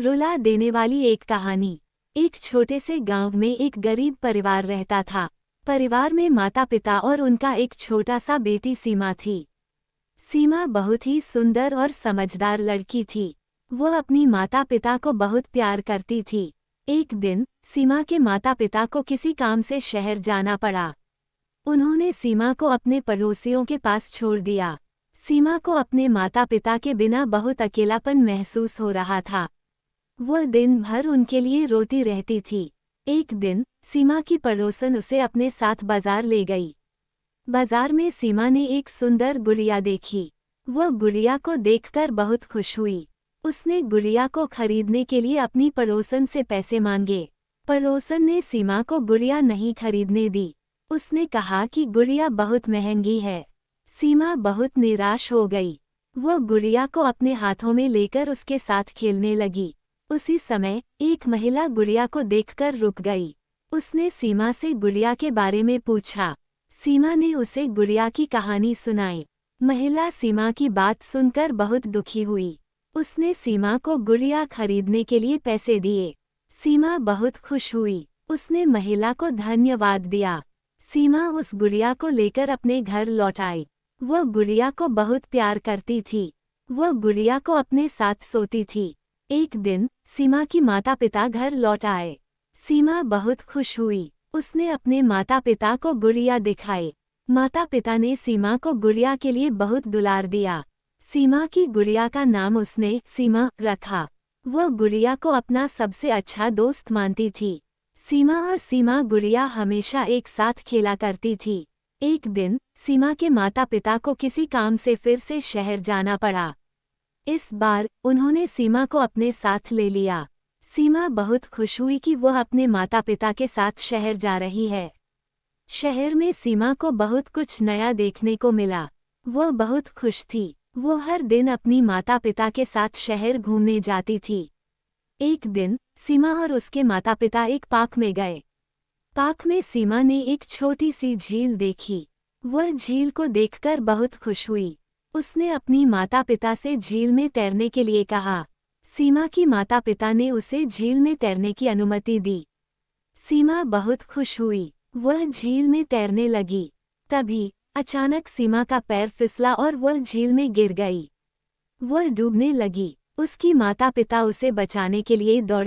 रुला देने वाली एक कहानी। एक छोटे से गांव में एक गरीब परिवार रहता था। परिवार में माता पिता और उनका एक छोटा सा बेटी सीमा थी। सीमा बहुत ही सुंदर और समझदार लड़की थी। वह अपनी माता पिता को बहुत प्यार करती थी। एक दिन सीमा के माता पिता को किसी काम से शहर जाना पड़ा। उन्होंने सीमा को अपने पड़ोसियों के पास छोड़ दिया। सीमा को अपने माता पिता के बिना बहुत अकेलापन महसूस हो रहा था। वह दिन भर उनके लिए रोती रहती थी। एक दिन सीमा की पड़ोसन उसे अपने साथ बाजार ले गई। बाजार में सीमा ने एक सुंदर गुड़िया देखी। वह गुड़िया को देखकर बहुत खुश हुई। उसने गुड़िया को खरीदने के लिए अपनी पड़ोसन से पैसे मांगे। पड़ोसन ने सीमा को गुड़िया नहीं खरीदने दी। उसने कहा कि गुड़िया बहुत महंगी है। सीमा बहुत निराश हो गई। वह गुड़िया को अपने हाथों में लेकर उसके साथ खेलने लगी। उसी समय एक महिला गुड़िया को देखकर रुक गई। उसने सीमा से गुड़िया के बारे में पूछा। सीमा ने उसे गुड़िया की कहानी सुनाई। महिला सीमा की बात सुनकर बहुत दुखी हुई। उसने सीमा को गुड़िया खरीदने के लिए पैसे दिए। सीमा बहुत खुश हुई। उसने महिला को धन्यवाद दिया। सीमा उस गुड़िया को लेकर अपने घर लौट आई। वह गुड़िया को बहुत प्यार करती थी। वह गुड़िया को अपने साथ सोती थी। एक दिन सीमा की माता पिता घर लौट आए। सीमा बहुत खुश हुई। उसने अपने माता पिता को गुड़िया दिखाई। माता पिता ने सीमा को गुड़िया के लिए बहुत दुलार दिया। सीमा की गुड़िया का नाम उसने सीमा रखा। वह गुड़िया को अपना सबसे अच्छा दोस्त मानती थी। सीमा और सीमा गुड़िया हमेशा एक साथ खेला करती थी। एक दिन सीमा के माता पिता को किसी काम से फिर से शहर जाना पड़ा। इस बार उन्होंने सीमा को अपने साथ ले लिया। सीमा बहुत खुश हुई कि वह अपने माता पिता के साथ शहर जा रही है। शहर में सीमा को बहुत कुछ नया देखने को मिला। वह बहुत खुश थी। वो हर दिन अपनी माता पिता के साथ शहर घूमने जाती थी। एक दिन सीमा और उसके माता पिता एक पार्क में गए। पार्क में सीमा ने एक छोटी सी झील देखी। वह झील को देखकर बहुत खुश हुई। उसने अपनी माता पिता से झील में तैरने के लिए कहा। सीमा की माता पिता ने उसे झील में तैरने की अनुमति दी। सीमा बहुत खुश हुई। वह झील में तैरने लगी। तभी अचानक सीमा का पैर फिसला और वह झील में गिर गई। वह डूबने लगी। उसकी माता पिता उसे बचाने के लिए दौड़े।